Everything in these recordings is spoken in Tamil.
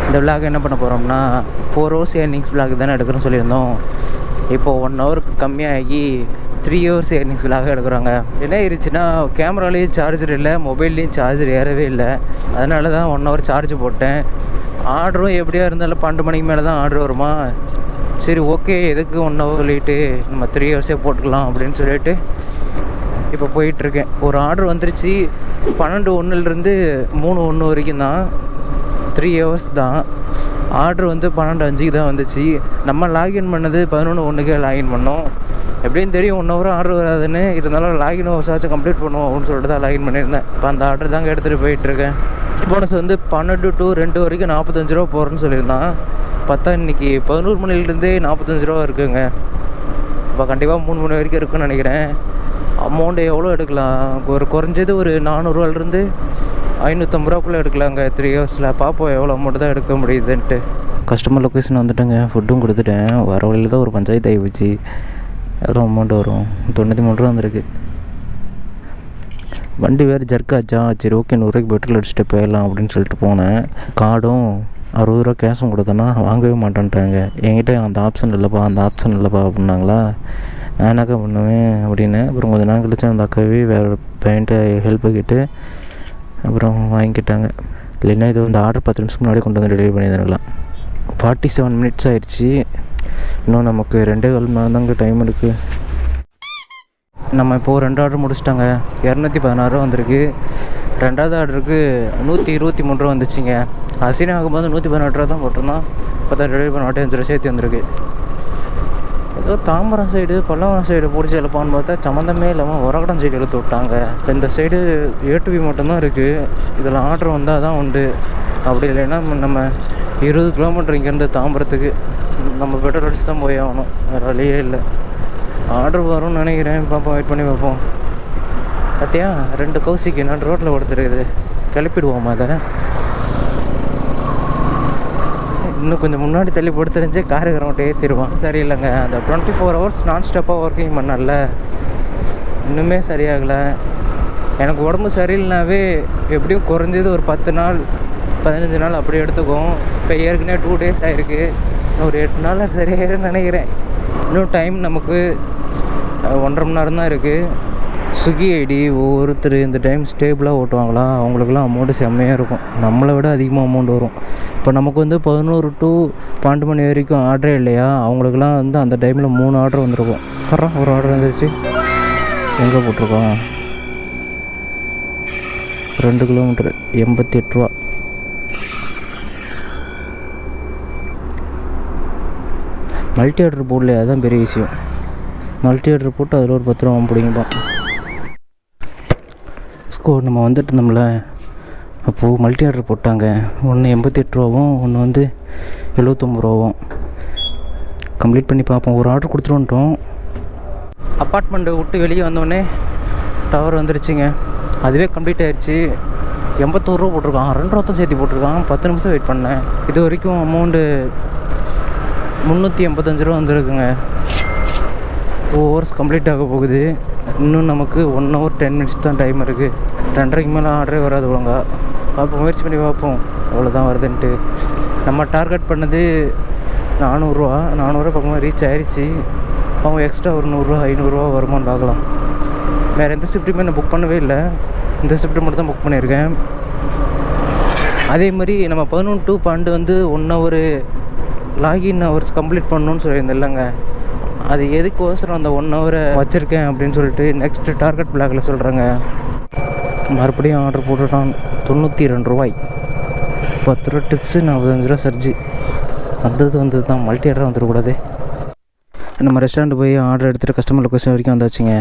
இந்த விளாக் என்ன பண்ண போகிறோம்னா 4 hours ஏர்னிங்ஸ் விளாக் தானே எடுக்கிறோன்னு சொல்லியிருந்தோம். இப்போது 1 ஹவருக்கு கம்மியாகி 3 hours ஏர்னிங்ஸ் விளாக எடுக்கிறாங்க. என்ன ஆயிடுச்சுன்னா கேமராலேயும் சார்ஜர் இல்லை, மொபைல்லேயும் சார்ஜர் ஏறவே இல்லை. அதனால தான் 1 hour சார்ஜ் போட்டேன். ஆர்டரும் எப்படியா இருந்தாலும் 12 மணிக்கு மேலே தான் ஆர்டர் வருமா. சரி ஓகே, எதுக்கு 1 hour சொல்லிவிட்டு நம்ம 3 hours போட்டுக்கலாம் அப்படின்னு சொல்லிட்டு இப்போ போயிட்டுருக்கேன். ஒரு ஆர்டர் வந்துருச்சு 12:01 3:01 வரைக்கும் தான், 3 hours தான். ஆர்டர் வந்து 12:05 தான் வந்துச்சு. நம்ம லாகின் பண்ணது 11:01 லாகின் பண்ணோம். எப்படின்னு தெரியும் 1 hour ஆர்டர் வராதுன்னு. இருந்தாலும் லாகின் ஹவர்ஸாச்சும் கம்ப்ளீட் பண்ணுவோம் அப்படின்னு சொல்லிட்டு தான் லாகின் பண்ணியிருந்தேன். இப்போ அந்த ஆர்டர் தாங்க எடுத்துகிட்டு போயிட்டுருக்கேன். போனஸ் வந்து 12 to 2 வரைக்கும் 45 ரூபா போகிறேன்னு சொல்லியிருந்தான். பார்த்தா இன்றைக்கி 11 மணிலேருந்தே 45 ரூபா இருக்குங்க. இப்போ கண்டிப்பாக 3 மணி வரைக்கும் இருக்குன்னு நினைக்கிறேன். அமௌண்ட்டு எவ்வளோ எடுக்கலாம்? ஒரு குறைஞ்சது ஒரு 400 550 ரூபாக்குள்ளே எடுக்கலாங்க 3 hours. பார்ப்போம் எவ்வளோ அமௌண்ட்டு தான் எடுக்க முடியுதுன்ட்டு. கஸ்டமர் லொக்கேஷன் வந்துட்டேங்க, ஃபுட்டும் கொடுத்துட்டேன். வர வழியில் தான் ஒரு பஞ்சாயத்து ஆகி போச்சு. எவ்வளோ அமௌண்ட் வரும்? 93 ரூபா வந்துருக்கு. வண்டி வேறு ஜர்க்காச்சா. சரி ஓகே 100 ரூபாய்க்கு பெட்ரோல் அடிச்சுட்டு போயிடலாம் அப்படின்னு சொல்லிட்டு போனேன். கார்டும் 60 ரூபா கேஷும் கொடுத்தேன்னா வாங்கவே மாட்டேன்ட்டாங்க. என்கிட்ட அந்த ஆப்ஷன் இல்லைப்பா அப்படின்னாங்களா. நான் என்னக்கா பண்ணுவேன் அப்படின்னு அப்புறம் கொஞ்சம் நாள் கழிச்சு அந்த அக்காவே வேறு பையன்ட்டு ஹெல்ப்பு கேட்டு அப்புறம் வாங்கிக்கிட்டாங்க. இல்லைன்னா இது வந்து ஆர்டர் 10 நிமிஷம் முன்னாடி கொண்டு வந்து டெலிவரி பண்ணியிருந்துருக்கலாம். 47 minutes ஆயிடுச்சு. இன்னும் நமக்கு 2.25 மணி நேரம் தாங்க டைம் இருக்குது. நம்ம இப்போது 2 ஆர்டர் முடிச்சிட்டாங்க. 216 ரூபா வந்திருக்கு. 2வது ஆர்டருக்கு 123 ரூபா வந்துச்சுங்க. அசினா ஆகும்போது 118 ரூபா தான் போட்டிருந்தோம். இப்போ தான் டெலிவரி பண்ண 5 ரூபா சேர்த்து வந்திருக்கு. ஏதோ தாம்பரம் சைடு பல்லவரம் சைடு பிடிச்சி எழுப்பான்னு பார்த்தா சம்மந்தமே இல்லாமல் உரகடம் சைடு இழுத்து விட்டாங்க. இந்த சைடு A2B மட்டும்தான் இருக்குது. இதில் ஆர்டர் வந்தால் தான் உண்டு. அப்படி இல்லைன்னா நம்ம 20 கிலோமீட்டர் இங்கேருந்து தாம்பரத்துக்கு நம்ம பெட்ரோல் அடிச்சு தான் போய் ஆகணும். வேறு வழியே இல்லை. ஆர்டர் வரும்னு நினைக்கிறேன். பார்ப்போம், வெயிட் பண்ணி பார்ப்போம். பார்த்தியா 2 கௌசிக்கு நான் ரோட்டில் கொடுத்துருக்குது. கிளப்பிடுவோமா அதை? இன்னும் கொஞ்சம் முன்னாடி தள்ளி போட்டு தெரிஞ்சே காருக்கிறவன்ட்டே ஏற்றிடுவான். சரியில்லைங்க, அந்த 24 hours நான் ஸ்டாப்பாக ஒர்க்கிங் பண்ணல, இன்னுமே சரியாகலை. எனக்கு உடம்பு சரியில்லைனாவே எப்படியும் குறைஞ்சது ஒரு 10 நாள் 15 நாள் அப்படி எடுத்துக்கும். இப்போ ஏற்கனவே 2 days ஆகிருக்கு. ஒரு 8 நாள் சரியாயிருன்னு நினைக்கிறேன். இன்னும் டைம் நமக்கு 1.5 மணி நேரம் தான் இருக்குது. ஸ்விக்கி ஐடி ஒவ்வொருத்தர் இந்த டைம் ஸ்டேபிளாக ஓட்டுவாங்களா, அவங்களுக்குலாம் அமௌண்ட்டு செம்மையாக இருக்கும். நம்மளை விட அதிகமாக அமௌண்ட் வரும். இப்போ நமக்கு வந்து 11 to 12 மணி வரைக்கும் ஆர்டரே இல்லையா, அவங்களுக்குலாம் வந்து அந்த டைமில் 3 ஆர்டர் வந்துருக்கும். அப்புறம் ஒரு ஆர்டர் வந்துருச்சு. எங்கே போட்டிருக்கோம்? 2 கிலோமீட்டர் 88 ரூபா. மல்டி ஆர்டர் போடலையா, அதுதான் பெரிய விஷயம். மல்டி ஆர்டர் போட்டு அதில் ஒரு 10 ரூபா பிடிங்கிட்டோம். நம்ம வந்துட்டு இருந்தோம்ல, அப்போது மல்டி ஆர்டர் போட்டாங்க. ஒன்று 88 ரூபாவும், ஒன்று வந்து 79 ரூபாவும். கம்ப்ளீட் பண்ணி பார்ப்போம். ஒரு ஆர்டர் கொடுத்துட்டு வந்துட்டோம். அப்பார்ட்மெண்ட்டை விட்டு வெளியே வந்தோடனே டவர் வந்துருச்சுங்க. அதுவே கம்ப்ளீட் ஆயிடுச்சு. 81 ரூபா போட்டிருக்கான். 2 ரூபா தான் சேர்த்து போட்டிருக்கான். 10 நிமிஷம் வெயிட் பண்ணேன். இது வரைக்கும் அமௌண்ட்டு 385 ரூபா வந்துருக்குங்க. 2 hours கம்ப்ளீட் ஆக போகுது. இன்னும் நமக்கு 1 hour 10 minutes தான் டைம் இருக்குது. 2:30க்கு மேலே ஆர்டரே வராது ஒழுங்கா. பார்ப்போம், முயற்சி பண்ணி பார்ப்போம் எவ்வளோதான் வருதுன்ட்டு. நம்ம டார்கெட் பண்ணது 400 ரூபா. 400 ரூபா பக்கமாக ரீச் ஆயிடுச்சு. அவங்க எக்ஸ்ட்ரா ஒரு 100 ரூபா 500 ரூபா வருமானு பார்க்கலாம். வேறு எந்த ஷிஃப்ட்டுமே நான் புக் பண்ணவே இல்லை. இந்த ஷிஃப்ட்டு மட்டும் தான் புக் பண்ணியிருக்கேன். அதே மாதிரி நம்ம 11 to 12 வந்து 1 hour லாகின் ஹவர்ஸ் கம்ப்ளீட் பண்ணணுன்னு சொல்லியிருந்தேன் இல்லைங்க. அது எதுக்கோசரம் அந்த 1 hour வச்சுருக்கேன் அப்படின்னு சொல்லிட்டு நெக்ஸ்ட்டு டார்கெட் பிளாகில் சொல்கிறாங்க. மறுபடியும் ஆர்டர் போட்டுட்டான். 92 ரூபாய். 10 ரூபா டிப்ஸு, 45 ரூபா சர்ஜி. வந்தது தான். மல்டி ஆர்டர் வந்துடக்கூடாது. நம்ம ரெஸ்டாரண்ட் போய் ஆர்டர் எடுத்துகிட்டு கஸ்டமர் லொக்கேஷன் வரைக்கும் வந்தாச்சுங்க.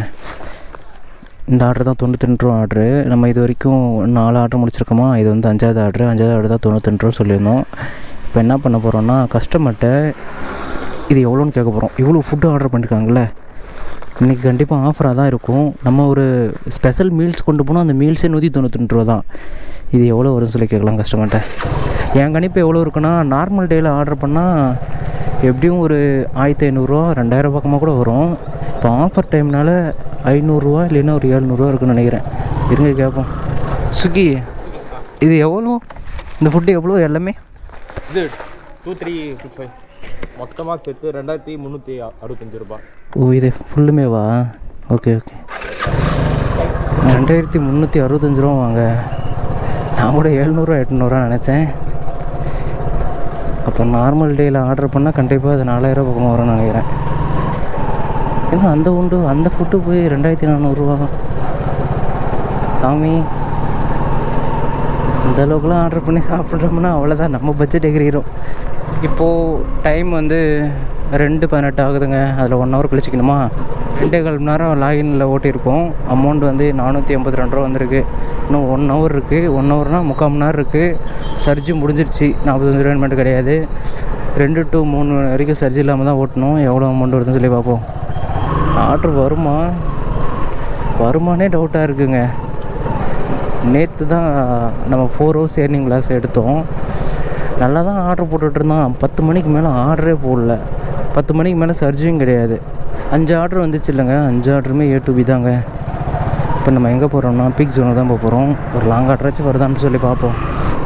இந்த ஆர்டர் தான் 92 ரூபா ஆர்டரு. நம்ம இது வரைக்கும் 4 ஆர்டர் முடிச்சிருக்கோமா. இது வந்து 5வது ஆர்டர். 5வது ஆர்டர் தான் 92 ரூபா சொல்லியிருந்தோம். இப்போ என்ன பண்ண போகிறோன்னா, கஸ்டமர்கிட்ட இது எவ்வளோன்னு கேட்க போகிறோம். இவ்வளோ ஃபுட்டு ஆர்டர் பண்ணியிருக்காங்களே, இன்றைக்கி கண்டிப்பாக ஆஃபராக தான் இருக்கும். நம்ம ஒரு ஸ்பெஷல் மீல்ஸ் கொண்டு போனால் அந்த மீல்ஸே 192 ரூபா தான். இது எவ்வளோ வரும்னு சொல்லி கேட்கலாம் கஸ்டமர்கிட்ட. என் கணிப்பு எவ்வளோ இருக்குன்னா, நார்மல் டேயில் ஆர்டர் பண்ணால் எப்படியும் ஒரு 1500 ரூபா 2000 பக்கமாக கூட வரும். இப்போ ஆஃபர் டைம்னால 500 ரூபா இல்லைன்னா ஒரு 700 ரூபா இருக்குன்னு நினைக்கிறேன். இருங்க கேட்போம். ஸ்விக்கி இது எவ்வளோ, இந்த ஃபுட்டு எவ்வளோ எல்லாமே? இது 2365 மொத்தமாக சேர்த்து 2365 ரூபா. ஓ இது ஃபுல்லுமேவா? Okay okay. 2365 ரூபா வாங்க. நான் கூட 700 800 நினச்சேன். அப்போ நார்மல் டேயில் ஆர்டர் பண்ணால் கண்டிப்பாக அது 4000 பக்கமாக வரும்னு நினைக்கிறேன். ஏன்னா அந்த ஃபுட்டு போய் 2400 சாமி. இந்த அளவுக்குலாம் ஆர்டர் பண்ணி சாப்பிட்றோம்னா அவ்வளோதான், நம்ம பட்ஜெட் எகிரிடும். இப்போது டைம் வந்து 2:18 ஆகுதுங்க. அதில் 1 ஹவர் கழிச்சிக்கணுமா? 2.25 மணி நேரம் லாகின்ல ஓட்டியிருக்கோம். அமௌண்ட் வந்து 482 ரூபா வந்திருக்கு. இன்னும் 1 ஹவர் இருக்குது. 1 ஹவர்னால் 3/4 மணி நேரம் இருக்குது. சர்ஜி முடிஞ்சிருச்சு. 45 ரூபா மட்டும் கிடையாது. 2 to 3 வரைக்கும் சர்ஜி இல்லாமல் தான் ஓட்டணும். எவ்வளோ அமௌண்ட் வருதுன்னு சொல்லி பார்ப்போம். ஆர்டர் வருமானே டவுட்டாக இருக்குங்க. நேற்று தான் நம்ம 4 ஹவர்ஸ் ஏர்னிங் கிளாஸ் எடுத்தோம். நல்லா தான் ஆர்டர் போட்டுட்ருந்தான். 10 மணிக்கு மேலே ஆர்டரே போடல. 10 மணிக்கு மேலே சர்ஜியும் கிடையாது. 5 ஆர்டர் வந்துச்சு இல்லைங்க. 5 ஆர்டருமே A to B தாங்க. இப்போ நம்ம எங்கே போகிறோம்னா பீக் ஜோனுக்கு தான் போகிறோம். ஒரு லாங் ஆர்டராச்சும் வருதான்னு சொல்லி பார்ப்போம்.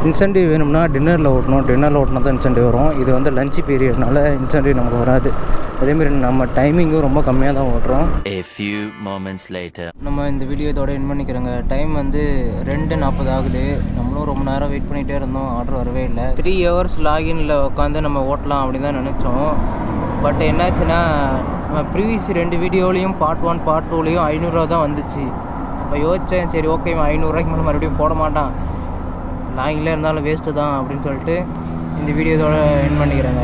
இன்சென்டிவ் வேணும்னா டின்னரில் ஓட்டணும். டின்னரில் ஓட்டினா தான் இன்சென்டிவ் வரும். இது வந்து லஞ்ச் பீரியட்னால இன்சென்டிவ் நமக்கு வராது. அதேமாரி நம்ம டைமிங்கும் ரொம்ப கம்மியாக தான் ஓட்டுறோம். நம்ம இந்த வீடியோ இதோட என் பண்ணிக்கிறோங்க. டைம் வந்து 2:40 ஆகுது. நம்மளும் ரொம்ப நேரம் வெயிட் பண்ணிகிட்டே இருந்தோம். ஆர்டர் வரவே இல்லை. 3 ஹவர்ஸ் லாகின்ல உட்காந்து நம்ம ஓட்டலாம் அப்படின்னு தான் நினச்சோம். பட் என்னாச்சுன்னா நம்ம ப்ரீவியஸ் 2 வீடியோலையும் பார்ட் 1 பார்ட் 2லையும் 500 ரூபா தான் வந்துச்சு. அப்போ யோசித்தேன், சரி ஓகே 500 ரூபாய்க்கு மேலே மறுபடியும் போட மாட்டான், லாகின்ல இருந்தாலும் வேஸ்ட்டு தான் அப்படின்னு சொல்லிட்டு இந்த வீடியோ இதோட என் பண்ணிக்கிறேங்க.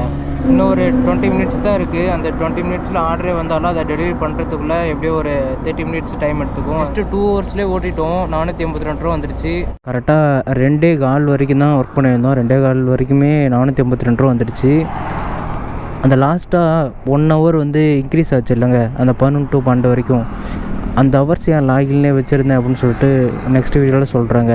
இன்னும் ஒரு 20 மினிட்ஸ் தான் இருக்குது. அந்த 20 மினிட்ஸில் ஆர்டரே வந்தாலும் அதை டெலிவரி பண்ணுறதுக்குள்ளே எப்படியோ ஒரு 30 மினிட்ஸ் டைம் எடுத்துக்கும். ஃபஸ்ட்டு 2 ஹவர்ஸ்லேயே ஓட்டிட்டோம். 482 ரூபா வந்துடுச்சு. கரெக்டாக 2.25 வரைக்கும் தான் ஒர்க் பண்ணியிருந்தோம். 2.25 வரைக்குமே 482 ரூபா வந்துடுச்சு. அந்த லாஸ்ட்டாக 1 ஹவர் வந்து இன்க்ரீஸ் ஆச்சு இல்லைங்க, அந்த 11 to 12 வரைக்கும். அந்த ஹவர்ஸ் என் லாகின்லேயே வச்சுருந்தேன் அப்படின்னு சொல்லிட்டு நெக்ஸ்ட் வீடியோவில் சொல்கிறேங்க.